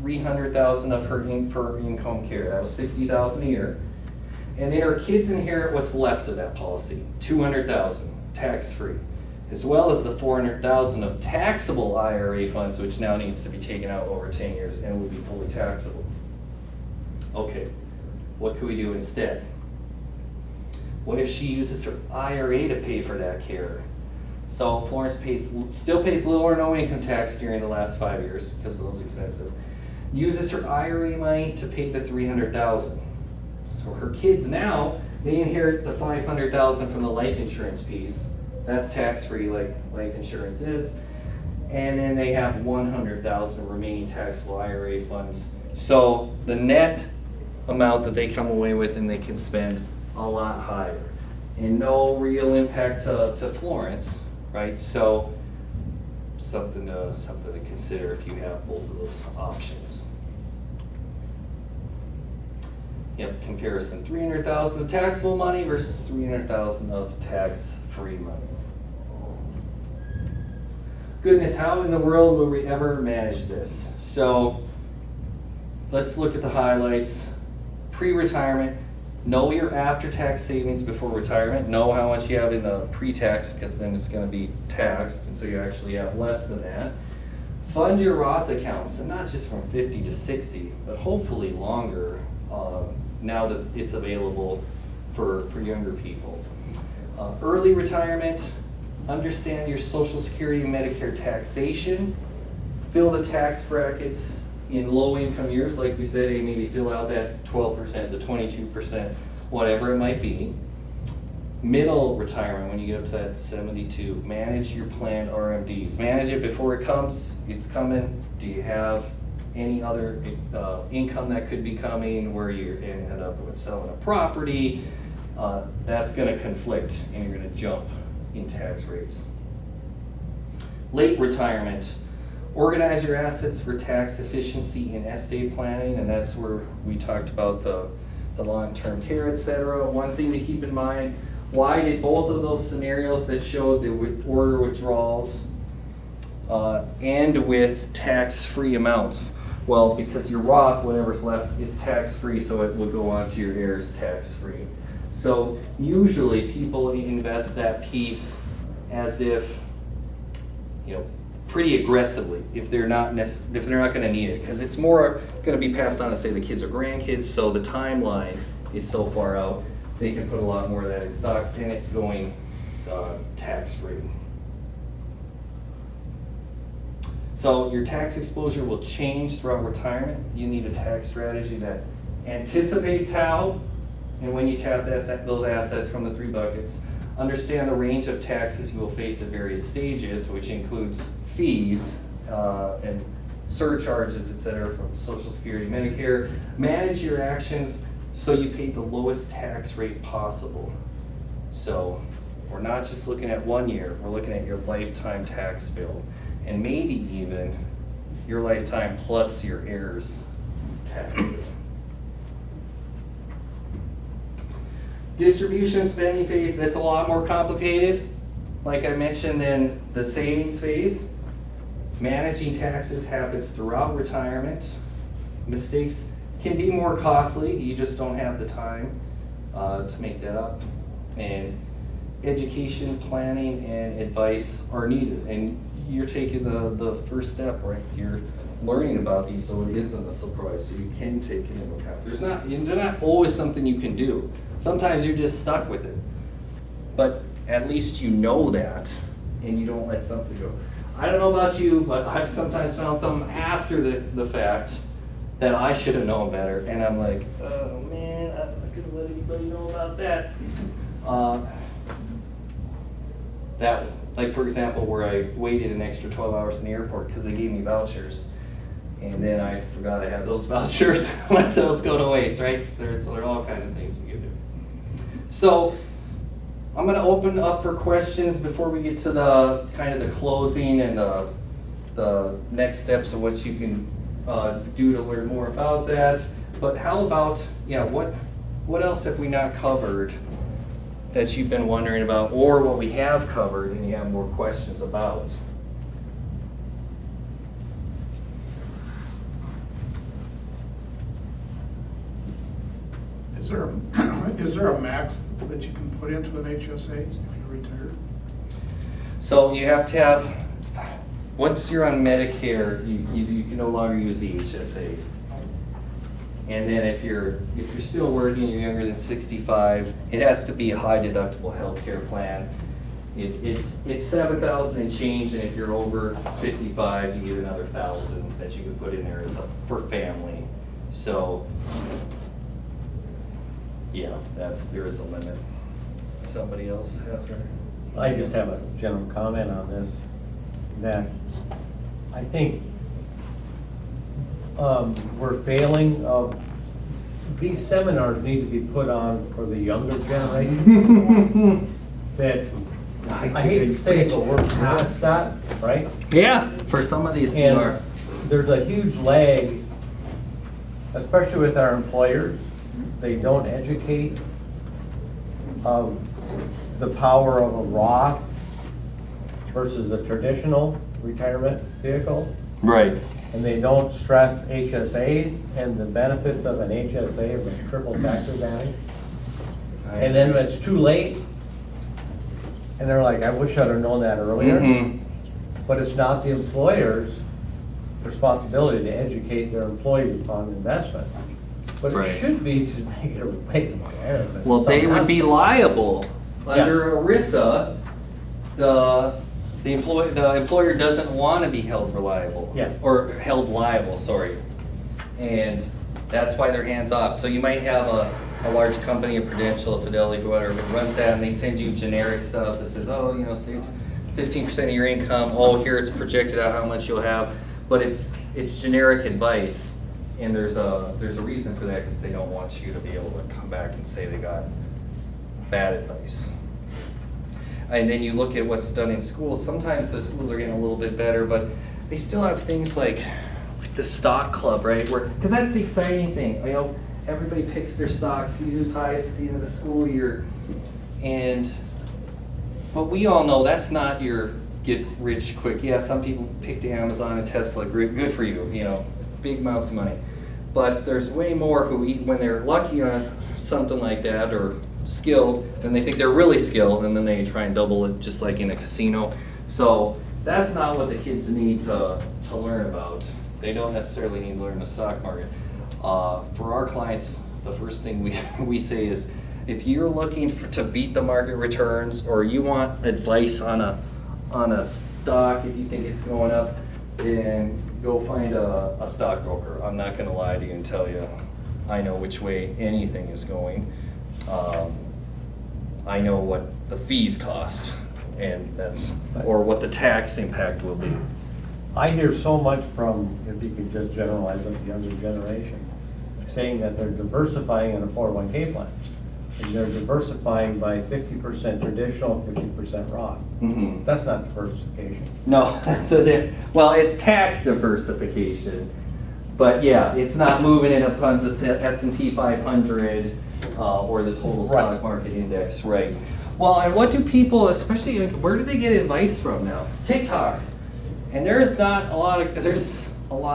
$300,000 of her for income care. That was $60,000 a year. And then her kids inherit what's left of that policy, $200,000 tax-free, as well as the $400,000 of taxable IRA funds, which now needs to be taken out over 10 years and will be fully taxable. Okay, what can we do instead? What if she uses her IRA to pay for that care? So Florence still pays little or no income tax during the last 5 years because those are expensive. Uses her IRA money to pay the $300,000. So her kids now, they inherit the $500,000 from the life insurance piece. That's tax-free like life insurance is. And then they have $100,000 remaining taxable IRA funds. So the net amount that they come away with and they can spend a lot higher. And no real impact to Florence, right? So something to consider if you have both of those options. Yep, comparison, $300,000 of taxable money versus $300,000 of tax-free money. Goodness, how in the world will we ever manage this? So let's look at the highlights. Pre-retirement, know your after-tax savings before retirement. Know how much you have in the pre-tax, because then it's going to be taxed, and so you actually have less than that. Fund your Roth accounts, and not just from 50 to 60, but hopefully longer now that it's available for younger people. Early retirement, understand your Social Security and Medicare taxation. Fill the tax brackets in low income years, like we said, hey, maybe fill out that 12% to 22%, whatever it might be. Middle retirement, when you get up to that 72, manage your planned RMDs. Manage it before it comes, it's coming. Do you have any other income that could be coming where you end up with selling a property? That's gonna conflict and you're gonna jump in tax rates. Late retirement, organize your assets for tax efficiency and estate planning, and that's where we talked about the long-term care, etc. One thing to keep in mind, why did both of those scenarios that showed the order withdrawals end with tax-free amounts? Well, because your Roth, whatever's left, is tax-free, so it will go on to your heirs tax-free. So usually people invest that piece as if, pretty aggressively if they're not going to need it, because it's more going to be passed on to say the kids or grandkids. So the timeline is so far out, they can put a lot more of that in stocks, and it's going tax-free. So your tax exposure will change throughout retirement. You need a tax strategy that anticipates how and when you tap those assets from the three buckets. Understand the range of taxes you will face at various stages, which includes fees and surcharges, etc., from Social Security, Medicare. Manage your actions so you pay the lowest tax rate possible. So we're not just looking at 1 year, we're looking at your lifetime tax bill, and maybe even your lifetime plus your heirs tax bill. Distribution spending phase, that's a lot more complicated, like I mentioned, than the savings phase. Managing taxes happens throughout retirement. Mistakes can be more costly, you just don't have the time to make that up. And education, planning, and advice are needed. And you're taking the first step, right? You're learning about these, so it isn't a surprise, so you can take it into account. They're not always something you can do. Sometimes you're just stuck with it. But at least you know that, and you don't let something go. I don't know about you, but I've sometimes found something after the fact that I should have known better, and I'm like, oh man, I'm not gonna let anybody know about that. Like for example, where I waited an extra 12 hours in the airport because they gave me vouchers, and then I forgot I had those vouchers. Let those go to waste, right? There are all kinds of things you can do. So I'm going to open up for questions before we get to the kind of the closing and the next steps of what you can do to learn more about that. But how about, what else have we not covered that you've been wondering about, or what we have covered and you have more questions about? Is there, is there a max that you can put into an HSA if you retire? So you have to have, once you're on Medicare, you can no longer use the HSA. And then if you're still working, you're younger than 65, it has to be a high deductible healthcare plan. It's 7,000 and change, and if you're over 55, you get another 1,000 that you can put in there for family. So, yeah, there is a limit. Somebody else have their? I just have a general comment on this, that I think we're failing of, these seminars need to be put on for the younger generation. That, I hate to say it, but we're past that, right? Yeah, for some of these you are. And there's a huge lag, especially with our employers. They don't educate of the power of a Roth versus a traditional retirement vehicle. Right. And they don't stress HSA and the benefits of an HSA of a triple tax advantage. And then it's too late, and they're like, I wish I'd have known that earlier. Mhm. But it's not the employer's responsibility to educate their employees upon investment. But Right. it should be to make them aware of it. Well, they Something would has be to. liable under Yeah. ERISA. The employer doesn't want to be held reliable. Yeah. Or held liable, sorry. And that's why they're hands off. So you might have a large company, a Prudential, a Fidelity, whoever runs that, and they send you generic stuff that says, oh, save 15% of your income. Oh, here it's projected out how much you'll have. But it's generic advice. And there's a reason for that, because they don't want you to be able to come back and say they got bad advice. And then you look at what's done in schools. Sometimes the schools are getting a little bit better, but they still have things like the stock club, right? Because that's the exciting thing. Everybody picks their stocks, see who's highest at the end of the school year. But we all know that's not your get rich quick. Yeah, some people picked Amazon and Tesla. Good for you. Big amounts of money. But there's way more who, when they're lucky on something like that or skilled, then they think they're really skilled, and then they try and double it just like in a casino. So that's not what the kids need to learn about. They don't necessarily need to learn the stock market. For our clients, the first thing we say is, if you're looking to beat the market returns, or you want advice on a stock, if you think it's going up, then go find a stockbroker. I'm not going to lie to you and tell you I know which way anything is going. I know what the fees cost, and or what the tax impact will be. I hear so much from, if you could just generalize it, the younger generation, saying that they're diversifying in a 401k plan. And they're diversifying by 50% traditional, 50% Roth. Mm-hmm. That's not diversification. No, it's tax diversification, but yeah, it's not moving it upon the S&P 500 or the total stock Right. market index, right? Well, and what do people, especially, where do they get advice from now? TikTok, and there's a lot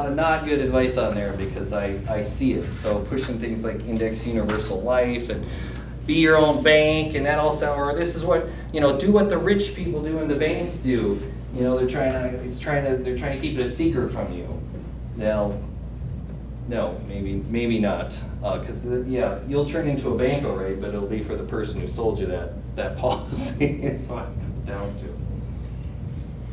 of not good advice on there, because I see it. So pushing things like Index Universal Life and be your own bank, and that all sound, or this is what, do what the rich people do and the banks do. They're trying to keep it a secret from you. No, maybe not, because you'll turn into a bank, all right, but it'll be for the person who sold you that policy. Is what it comes down to.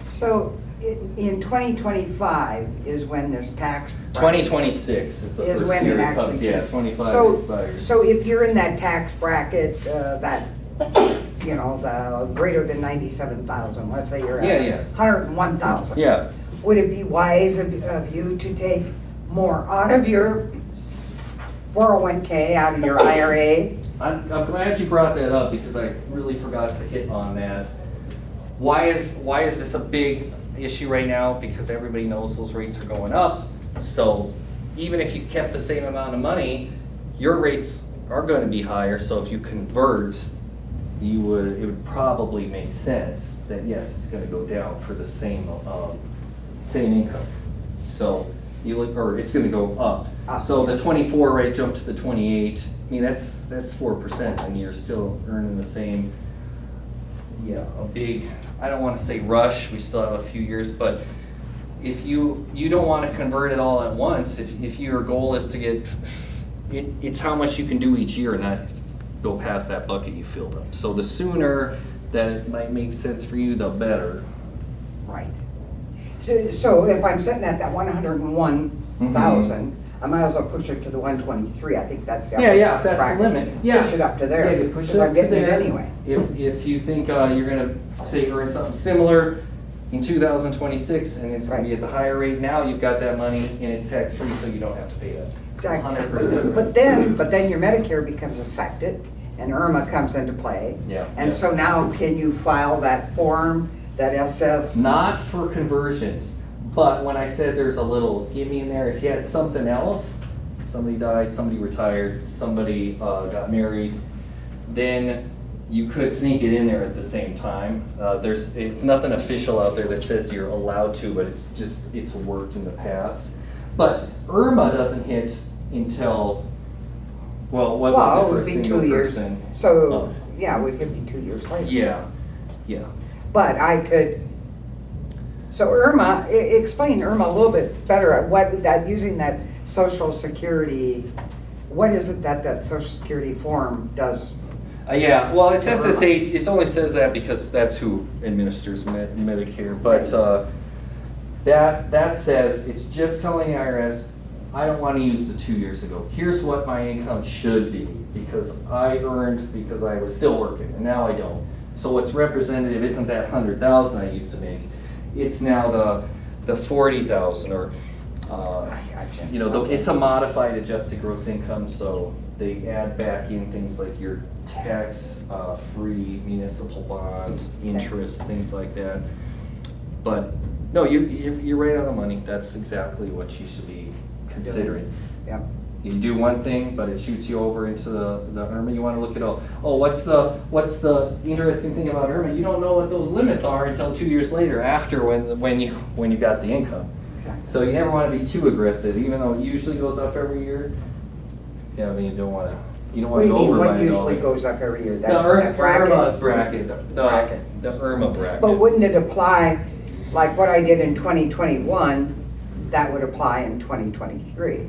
So in 2025 is when this tax. 2026 is the Is first when year it it comes. actually. Yeah, 25 So- expires. So if you're in that tax bracket, the greater than 97,000, let's say you're Yeah, at yeah. 101,000. Yeah. Would it be wise of you to take more out of your 401k, out of your IRA? I'm glad you brought that up, because I really forgot to hit on that. Why is this a big issue right now? Because everybody knows those rates are going up. So even if you kept the same amount of money, your rates are going to be higher. So if you convert, it would probably make sense that yes, it's going to go down for the same income. So You look, or it's gonna go up. Up, So the yeah. 24 rate jumped to the 28. I mean, that's 4%, and you're still earning the same. Yeah, a big, I don't wanna say rush, we still have a few years, but if you don't wanna convert it all at once, if your goal is to get, it's how much you can do each year and not go past that bucket you filled up. So the sooner that it might make sense for you, the better. Right. So if I'm sitting at that 101,000, I might as well push it to the 123. I think that's the. Yeah, that's the bracket. limit. Yeah. Push it up to there. Yeah, you push it because up I'm to getting it there. anyway. If you think you're gonna say earn something similar in 2026 and it's gonna be Right. at the higher rate, now you've got that money and it's tax-free, so you don't have to pay that. Exactly. 100%. But then your Medicare becomes affected and IRMA comes into play. Yeah. And so now can you file that form, that SS? Not for conversions, but when I said there's a little gimme in there, if you had something else, somebody died, somebody retired, somebody got married, then you could sneak it in there at the same time. It's nothing official out there that says you're allowed to, but it's worked in the past. But IRMA doesn't hit until, well, what Well, was it it for would a be single 2 years. person? So, yeah, we could be 2 years later. Yeah. But I could, so IRMA, explain IRMA a little bit better, what, that, using that social security, what is it that social security form does? Yeah, well, it's SSH, it only says that because that's who administers Medicare, but that says, it's just telling the IRS, I don't want to use the 2 years ago. Here's what my income should be, because I earned, because I was still working, and now I don't. So what's representative isn't that 100,000 I used to make, it's now the 40,000, or, I gotcha. you know, Okay. it's a modified adjusted gross income, so they add back in things like your tax-free municipal bonds, interest, things like that. But, no, you're right on the money, that's exactly what you should be considering. Yep. You do one thing, but it shoots you over into the IRMA, you wanna look at, what's the interesting thing about IRMA? You don't know what those limits are until 2 years later, after when you got the income. Exactly. So you never wanna be too aggressive, even though it usually goes up every year. Yeah, I mean, you don't wanna What do you go mean, over what by it all. usually goes up every year? The That IRMA bracket, Bracket. the IRMA bracket. But wouldn't it apply, like what I did in 2021, that would apply in 2023,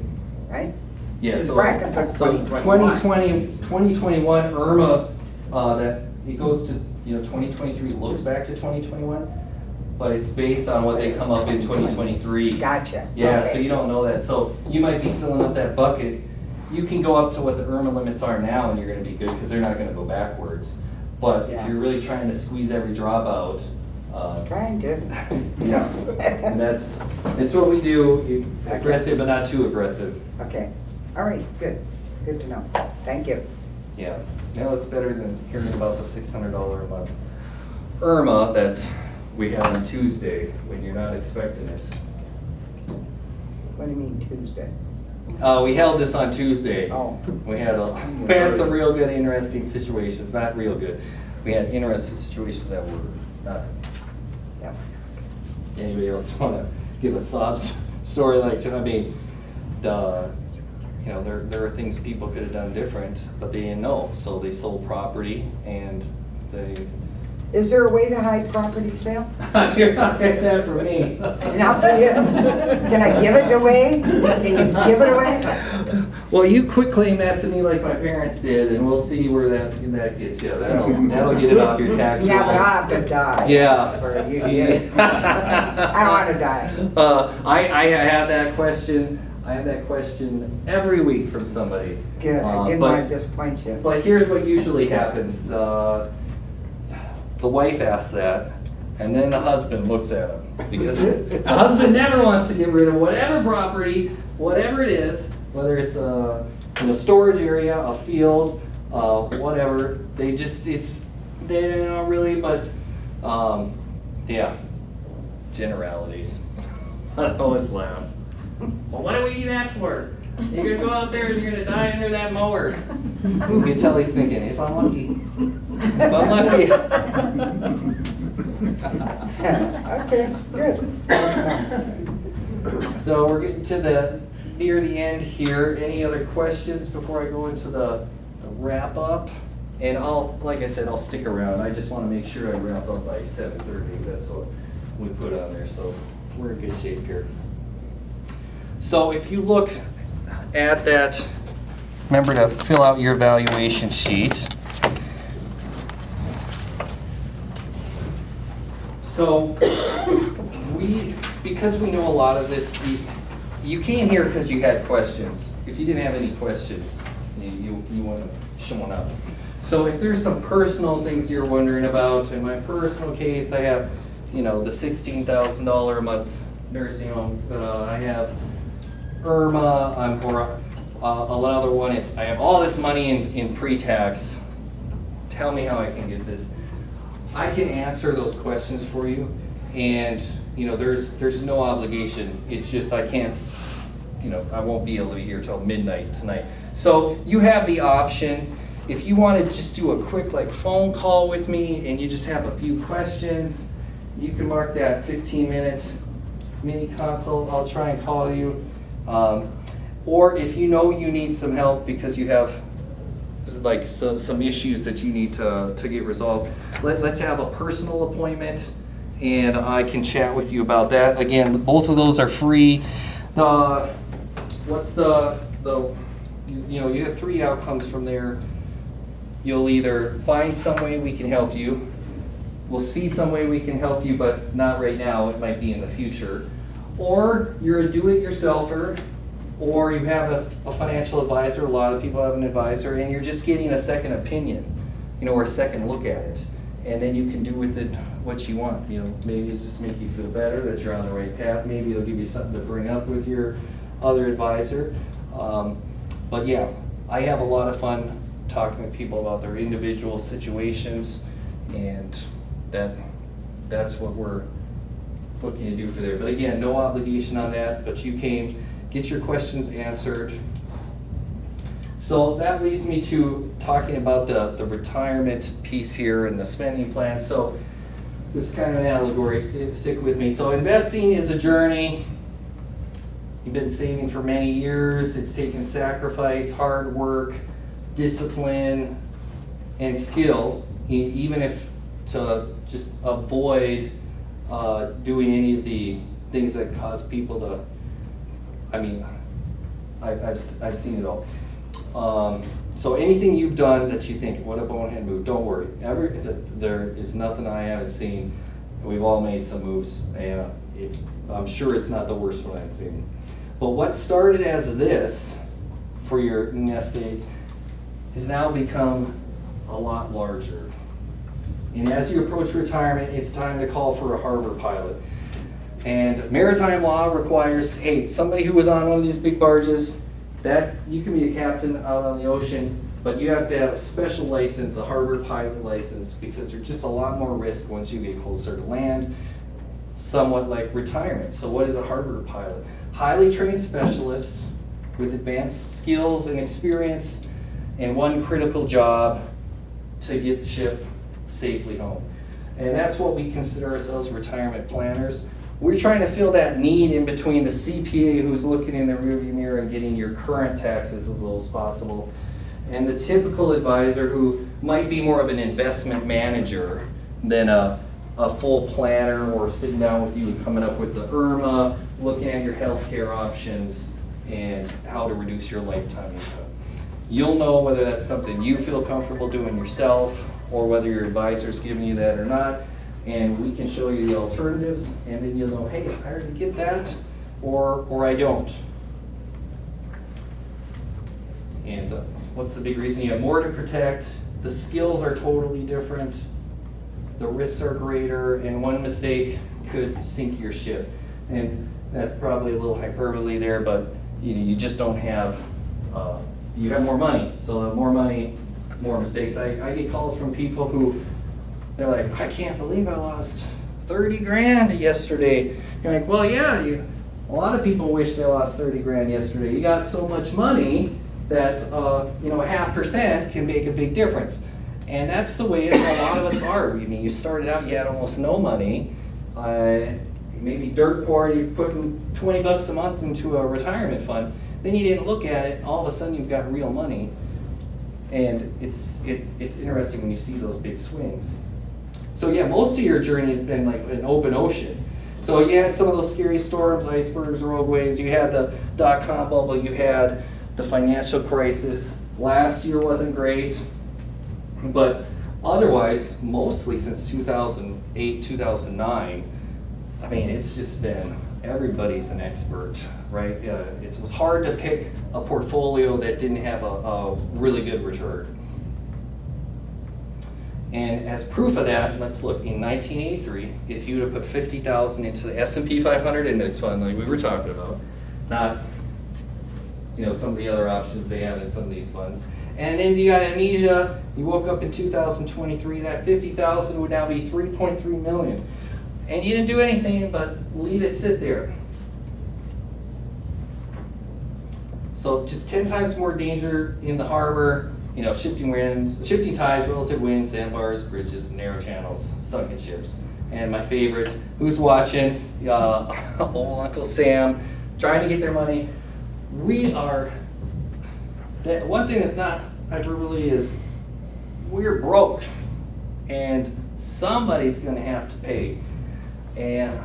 right? Yeah, The so, brackets are so 2021. 2021 IRMA, that, it goes to, 2023 looks back to 2021, but it's based on what they come up in 2023. Gotcha. Yeah, Okay. so you don't know that, so you might be filling up that bucket, you can go up to what the IRMA limits are now and you're gonna be good, because they're not gonna go backwards. But if Yeah. you're really trying to squeeze every drop out, Trying to. yeah, and that's what we do, aggressive but not too aggressive. Okay, all right, good to know, thank you. Yeah, now it's better than hearing about the $600 a month IRMA that we had on Tuesday when you're not expecting it. What do you mean Tuesday? We held this on Tuesday. Oh. We had some real good, interesting situations, not real good. We had interesting situations that were not. Yep. Anybody else want to give a sob story like, I mean, there are things people could have done different, but they didn't know, so they sold property and they. Is there a way to hide property sale? You're not getting that from me. Not for you. Can I give it away? Can you give it away? Well, you quit claim that to me like my parents did, and we'll see where that gets you. That'll get it off your tax rolls. Yeah, but I'll have to die. Yeah. For you to get it. I don't want to die. I have that question. I have that question every week from somebody. Good, I didn't but- want to disappoint you. But here's what usually happens. The wife asks that, and then the husband looks at him. Because the husband never wants to get rid of whatever property, whatever it is, whether it's a storage area, a field, whatever. They don't really, but, yeah, generalities. I always laugh. Well, what do we need that for? You're gonna go out there and you're gonna die under that mower. You can tell he's thinking, if I'm lucky. If I'm lucky. Okay, good. So we're getting to near the end here. Any other questions before I go into the wrap up? And like I said, I'll stick around. I just want to make sure I wrap up by 7:30. That's what we put on there. So we're in good shape here. So if you look at that, remember to fill out your evaluation sheet. So because we know a lot of this, you came here because you had questions. If you didn't have any questions, you wouldn't have shown up. So if there's some personal things you're wondering about, in my personal case, I have, the $16,000 a month nursing home. I have IRMA, another one is, I have all this money in pre-tax. Tell me how I can get this. I can answer those questions for you, and there's no obligation. It's just I can't, I won't be able to be here till midnight tonight. So you have the option. If you want to just do a quick phone call with me and you just have a few questions, you can mark that 15-minute mini consult. I'll try and call you. Or if you need some help because you have some issues that you need to get resolved, let's have a personal appointment and I can chat with you about that. Again, both of those are free. You have 3 outcomes from there. You'll either find some way we can help you, we'll see some way we can help you, but not right now, it might be in the future. Or you're a do-it-yourselfer, or you have a financial advisor, a lot of people have an advisor, and you're just getting a second opinion, or a second look at it. And then you can do with it what you want. Maybe it'll just make you feel better that you're on the right path. Maybe it'll give you something to bring up with your other advisor. But yeah, I have a lot of fun talking with people about their individual situations, and that's what we're looking to do for there. But again, no obligation on that, but you came, get your questions answered. So that leads me to talking about the retirement piece here and the spending plan. So this is kind of an allegory, stick with me. So investing is a journey. You've been saving for many years. It's taken sacrifice, hard work, discipline, and skill, even if to just avoid doing any of the things that cause people to, I've seen it all. So anything you've done that you think, what a bonehead move, don't worry. There is nothing I haven't seen. We've all made some moves, and I'm sure it's not the worst one I've seen. But what started as this for your nest egg has now become a lot larger. And as you approach retirement, it's time to call for a harbor pilot. And maritime law requires, somebody who was on one of these big barges, that you can be a captain out on the ocean, but you have to have a special license, a harbor pilot license, because there's just a lot more risk once you get closer to land, somewhat like retirement. So what is a harbor pilot? Highly trained specialists with advanced skills and experience, and one critical job to get the ship safely home. And that's what we consider ourselves, retirement planners. We're trying to fill that need in between the CPA who's looking in the rearview mirror and getting your current taxes as low as possible, and the typical advisor who might be more of an investment manager than a full planner, or sitting down with you and coming up with the IRMA, looking at your healthcare options and how to reduce your lifetime income. You'll know whether that's something you feel comfortable doing yourself or whether your advisor's giving you that or not, and we can show you the alternatives, and then you'll know, hey, I already get that, or I don't. And what's the big reason? You have more to protect, the skills are totally different, the risks are greater, and one mistake could sink your ship. And that's probably a little hyperbole there, but you just don't have, you have more money. So more money, more mistakes. I get calls from people who, they're like, I can't believe I lost 30 grand yesterday. You're like, well, yeah, a lot of people wish they lost 30 grand yesterday. You got so much money that, 0.5% can make a big difference. And that's the way a lot of us are. You started out, you had almost no money, maybe dirt poor, you're putting $20 a month into a retirement fund, then you didn't look at it, all of a sudden you've got real money. And it's interesting when you see those big swings. So yeah, most of your journey has been like an open ocean. So you had some of those scary storms, icebergs, roadways, you had the dot-com bubble, you had the financial crisis. Last year wasn't great, but otherwise, mostly since 2008, 2009, I mean, it's just been, everybody's an expert, right? It was hard to pick a portfolio that didn't have a really good return. And as proof of that, let's look, in 1983, if you would have put 50,000 into the S&P 500 index fund like we were talking about, not, you know, some of the other options they have in some of these funds, and then you got amnesia, you woke up in 2023, that 50,000 would now be 3.3 million. And you didn't do anything but leave it sit there. So just 10 times more danger in the harbor, you know, shifting winds, shifting tides, relative winds, sandbars, bridges, narrow channels, sunken ships. And my favorite, who's watching, old Uncle Sam, trying to get their money. We are, that one thing that's not hyperbole is we're broke and somebody's gonna have to pay. And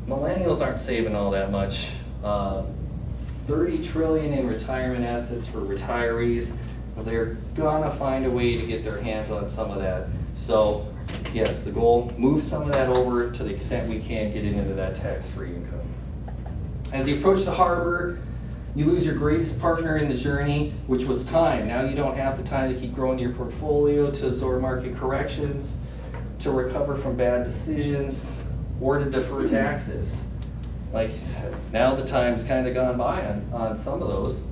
millennials aren't saving all that much. 30 trillion in retirement assets for retirees. They're gonna find a way to get their hands on some of that. So yes, the goal, move some of that over to the extent we can, get it into that tax-free income. As you approach the harbor, you lose your greatest partner in the journey, which was time. Now you don't have the time to keep growing your portfolio, to absorb market corrections, to recover from bad decisions, or to defer taxes. Like you said, now the time's kind of gone by on some of those.